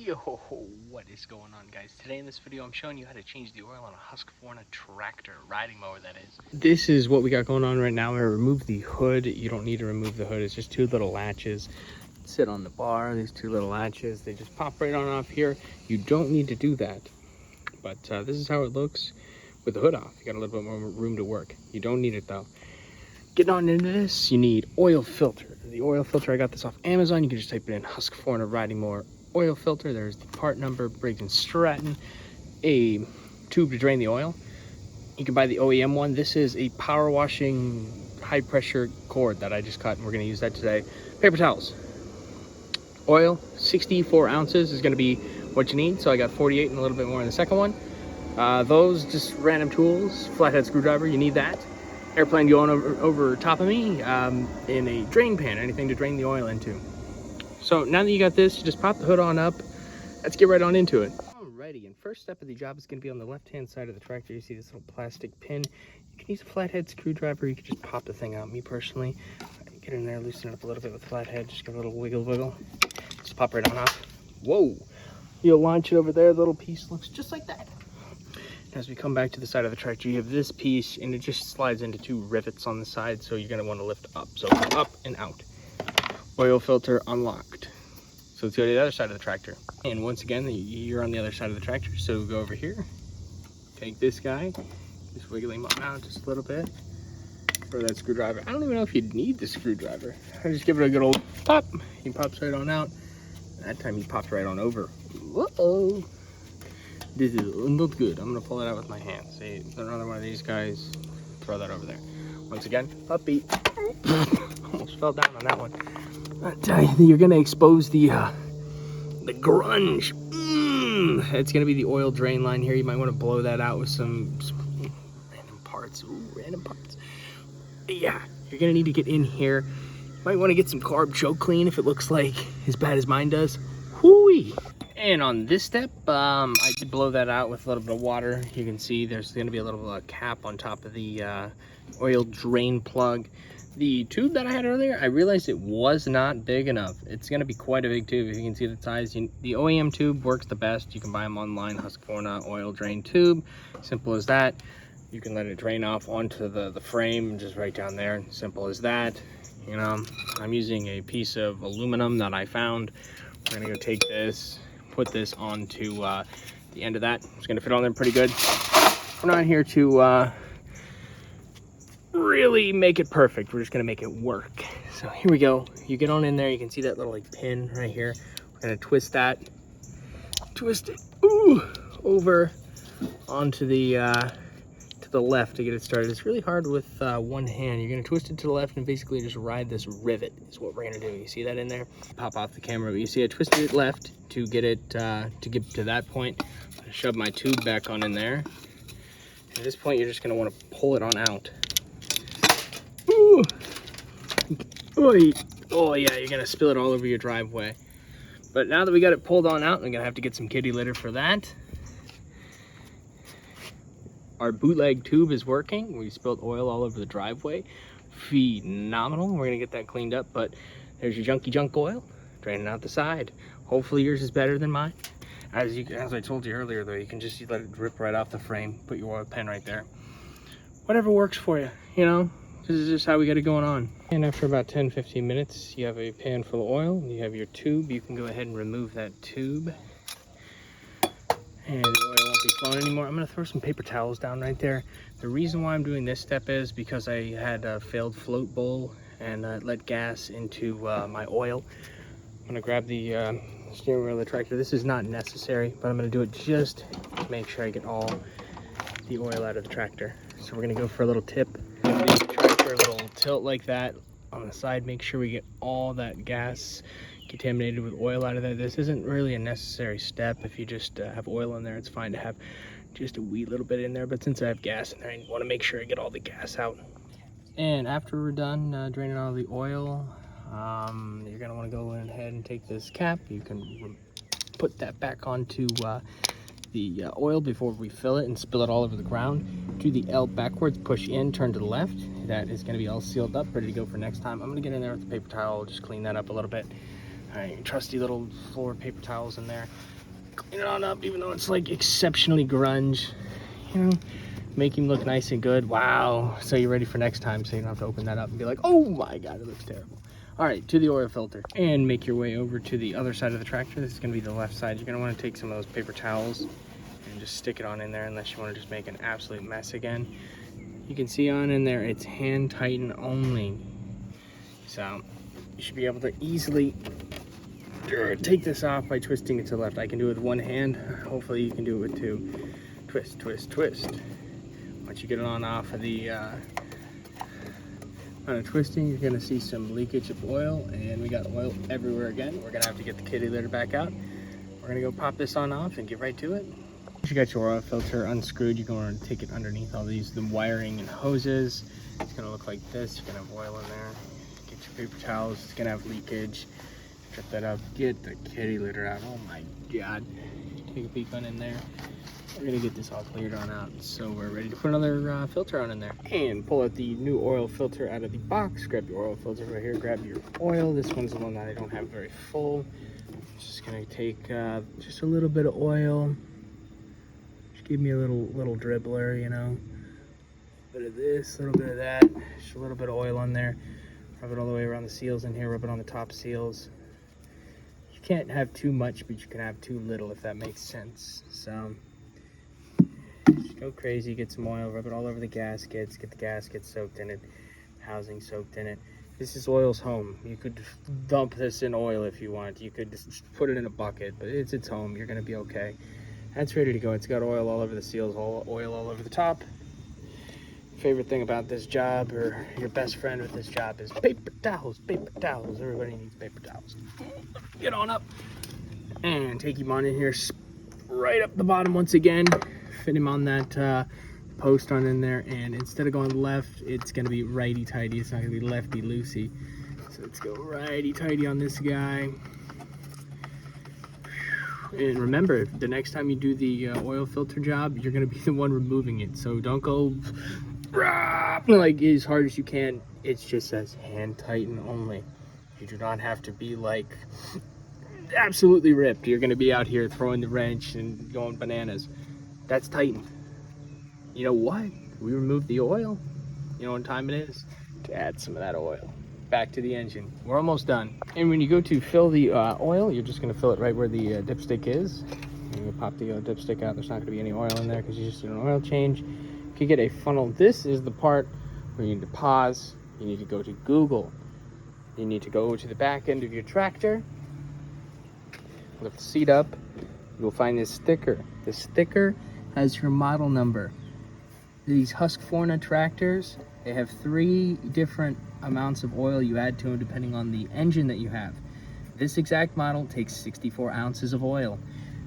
Yo, what is going on, guys? Today in this video I'm showing you how to change the oil on a Husqvarna tractor, riding mower that is. This is what we got going on right now. I removed the hood. You don't need to remove the hood. It's just two little latches. Sit on the bar, these two little latches. They just pop right on off here. You don't need to do that. But this is how it looks with the hood off. You got a little bit more room to work. You don't need it though. Getting on into this, you need oil filter. The oil filter, I got this off Amazon. You can just type it in Husqvarna riding mower oil filter. There's the part number, Briggs & Stratton, a tube to drain the oil. You can buy the OEM one. This is a power washing high pressure cord that I just cut, and we're going to use that today. Paper towels, oil, 64 ounces is going to be what you need. So I got 48 and a little bit more in the second one. Those just random tools, flathead screwdriver, you need that. Airplane going over top of me, in a drain pan, anything to drain the oil into. So now that you got this, you just pop the hood on up. Let's get right on into it. Alrighty, and first step of the job is going to be on the left-hand side of the tractor. You see this little plastic pin. You can use a flathead screwdriver. You can just pop the thing out. Me personally, get in there, loosen it up a little bit with flathead. Just give it a little wiggle. Just pop right on off. Whoa! You'll launch it over there. The little piece looks just like that. As we come back to the side of the tractor, you have this piece, and it just slides into two rivets on the side, so you're going to want to lift up. So up and out. Oil filter unlocked. So let's go to the other side of the tractor. And once again, you're on the other side of the tractor. So go over here, take this guy, just wiggle him out just a little bit. For that screwdriver. I don't even know if you'd need the screwdriver. I just give it a good old pop. He pops right on out. That time he popped right on over. Whoa. This is not good. I'm gonna pull it out with my hands. See, another one of these guys. Throw that over there. Once again, puppy. Almost fell down on that one. You're gonna expose the grunge. It's gonna be the oil drain line here. You might want to blow that out with some random parts. Random parts. Yeah, you're gonna need to get in here. You might want to get some carb choke clean if it looks like as bad as mine does. Hooey! And on this step, I did blow that out with a little bit of water. You can see there's gonna be a little cap on top of the oil drain plug. The tube that I had earlier, I realized it was not big enough. It's going to be quite a big tube. If you can see the size, the OEM tube works the best. You can buy them online, Husqvarna oil drain tube. Simple as that. You can let it drain off onto the frame, just right down there. Simple as that. You know, I'm using a piece of aluminum that I found. We're going to go take this, put this onto the end of that. It's going to fit on there pretty good. We're not here to really make it perfect. We're just gonna make it work. So here we go. You get on in there. You can see that little pin right here. We're gonna twist that, twist it over onto the to the left to get it started. It's really hard with one hand. You're gonna twist it to the left and basically just ride this rivet is what we're gonna do. You see that in there? Pop off the camera, but you see I twisted it left to get it to get to that point. I'm gonna shove my tube back on in there. At this point, you're just gonna want to pull it on out. Ooh. Oh yeah, you're gonna spill it all over your driveway. But now that we got it pulled on out, I'm gonna have to get some kitty litter for that. Our bootleg tube is working. We spilled oil all over the driveway. Phenomenal. We're gonna get that cleaned up, but there's your junky junk oil draining out the side. Hopefully yours is better than mine. As I told you earlier though, you can just let it drip right off the frame, put your oil pen right there. Whatever works for you, you know? This is just how we got it going on. And after about 10-15 minutes, you have a pan full of oil. You have your tube. You can go ahead and remove that tube. And the oil won't be flowing anymore. I'm going to throw some paper towels down right there. The reason why I'm doing this step is because I had a failed float bowl and let gas into my oil. I'm going to grab the steering wheel of the tractor. This is not necessary, but I'm going to do it just to make sure I get all the oil out of the tractor. So we're going to go for a little tip. A little tilt like that on the side. Make sure we get all that gas contaminated with oil out of there. This isn't really a necessary step. If you just have oil in there, it's fine to have just a wee little bit in there, but since I have gas in there, I want to make sure I get all the gas out. And after we're done draining all the oil, you're going to want to go ahead and take this cap. You can put that back onto the oil before we fill it and spill it all over the ground. Do the L backwards, push in, turn to the left. That is going to be all sealed up, ready to go for next time. I'm going to get in there with the paper towel, just clean that up a little bit. All right, trusty little floor paper towels in there. Clean it on up, even though it's like exceptionally grunge. You know, make him look nice and good. Wow. So you're ready for next time, so you don't have to open that up and be like, oh my God, it looks terrible. All right, to the oil filter. And make your way over to the other side of the tractor. This is gonna be the left side. You're gonna wanna take some of those paper towels and just stick it on in there unless you wanna just make an absolute mess again. You can see on in there, it's hand tighten only. So you should be able to easily take this off by twisting it to the left. I can do it with one hand. Hopefully you can do it with two. Twist, twist, twist. Once you get it on off of the twisting, you're gonna see some leakage of oil, and we got oil everywhere again. We're gonna have to get the kitty litter back out. We're gonna go pop this on off and get right to it. Once you got your oil filter unscrewed, you're going to take it underneath all these, the wiring and hoses. It's gonna look like this. You're gonna have oil in there. Get your paper towels. It's gonna have leakage. Strip that up. Get the kitty litter out. Oh my God. Take a peek on in there. We're gonna get this all cleared on out, so we're ready to put another filter on in there. And pull out the new oil filter out of the box. Grab your oil filter right here. Grab your oil. This one's the one that I don't have very full. Just gonna take just a little bit of oil. Just give me a little dribbler, you know. A bit of this, a little bit of that. Just a little bit of oil on there. Rub it all the way around the seals in here. Rub it on the top seals. You can't have too much, but you can have too little, if that makes sense. So just go crazy, get some oil, rub it all over the gaskets, get the gaskets soaked in it, housing soaked in it. This is oil's home. You could dump this in oil if you want. You could just put it in a bucket, but it's its home. You're gonna be okay. That's ready to go. It's got oil all over the seals, oil all over the top. Favorite thing about this job, or your best friend with this job, is paper towels. Paper towels. Everybody needs paper towels. Get on up and take him on in here, right up the bottom once again. Fit him on that post on in there, and instead of going left, it's going to be righty-tighty. It's not going to be lefty-loosey. So let's go righty-tighty on this guy. And remember, the next time you do the oil filter job, you're going to be the one removing it. So don't go like as hard as you can. It just says hand tighten only. You do not have to be like absolutely ripped. You're going to be out here throwing the wrench and going bananas. That's tightened. You know what? We removed the oil. You know what time it is? To add some of that oil back to the engine. We're almost done. And when you go to fill the oil, you're just going to fill it right where the dipstick is. You pop the dipstick out. There's not going to be any oil in there because you just did an oil change. If you get a funnel, this is the part where you need to pause. You need to go to Google. You need to go to the back end of your tractor. Lift the seat up. You'll find this sticker. The sticker has your model number. These Husqvarna tractors, they have 3 different amounts of oil you add to them depending on the engine that you have. This exact model takes 64 ounces of oil.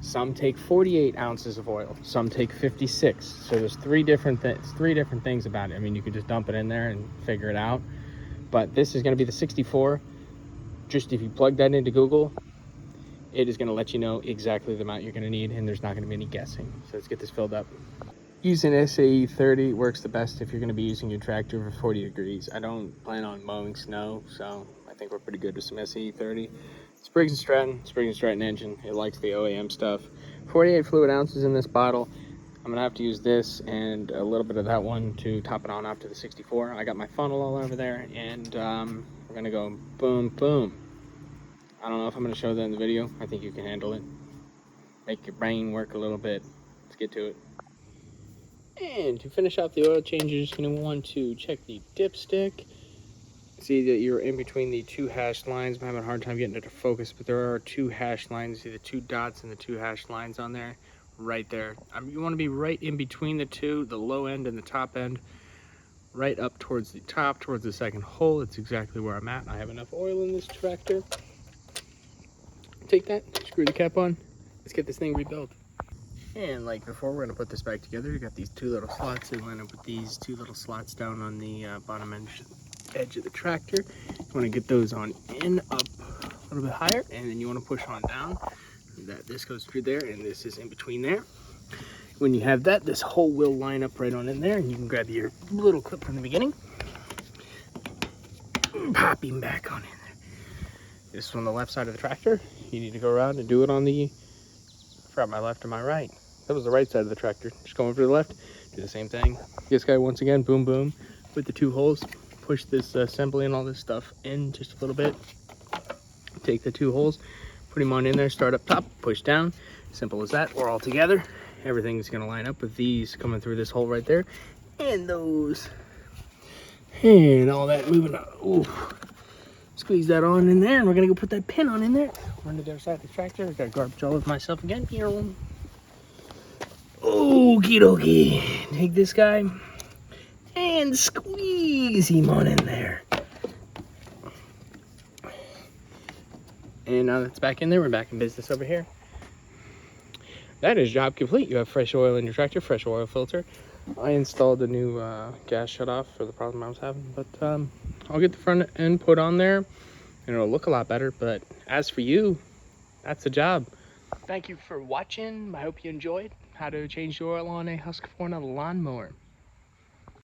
Some take 48 ounces of oil. Some take 56. So there's 3 different things about it. I mean, you could just dump it in there and figure it out. But this is going to be the 64. Just if you plug that into Google, it is going to let you know exactly the amount you're going to need, and there's not going to be any guessing. So let's get this filled up. Using SAE 30 works the best if you're going to be using your tractor for 40 degrees. I don't plan on mowing snow, so I think we're pretty good with some SAE 30. Spriggs & Stratton engine. It likes the OEM stuff. 48 fluid ounces in this bottle. I'm going to have to use this and a little bit of that one to top it on up to the 64. I got my funnel all over there, and we're going to go boom, boom. I don't know if I'm going to show that in the video. I think you can handle it. Make your brain work a little bit. Let's get to it. And to finish off the oil change, you're just going to want to check the dipstick. See that you're in between the 2 hashed lines. I'm having a hard time getting it to focus, but there are 2 hashed lines. See the 2 dots and the 2 hashed lines on there? Right there. You want to be right in between the 2, the low end and the top end. Right up towards the top, towards the second hole. It's exactly where I'm at. I have enough oil in this tractor. Take that, screw the cap on. Let's get this thing rebuilt. And like before, we're gonna put this back together. You got these 2 little slots. They line up with these 2 little slots down on the bottom edge of the tractor. You wanna get those on in, up a little bit higher, and then you wanna push on down. This goes through there, and this is in between there. When you have that, this hole will line up right on in there, and you can grab your little clip from the beginning. Pop him back on in there. This is on the left side of the tractor. You need to go around and do it on the, I forgot my left and my right. That was the right side of the tractor. Just go over to the left, do the same thing. This guy, once again, boom, boom, with the 2 holes. Push this assembly and all this stuff in just a little bit. Take the 2 holes, put them on in there, start up top, push down. Simple as that. We're all together. Everything's gonna line up with these coming through this hole right there. And those. And all that moving up. Ooh. Squeeze that on in there, and we're gonna go put that pin on in there. Run to the other side of the tractor. I got garbage all over myself again. Okie dokie. Take this guy and squeeze him on in there. And now that's back in there, we're back in business over here. That is job complete. You have fresh oil in your tractor, fresh oil filter. I installed a new gas shutoff for the problem I was having, but I'll get the front end put on there and it'll look a lot better. But as for you, that's the job. Thank you for watching. I hope you enjoyed how to change the oil on a Husqvarna lawnmower.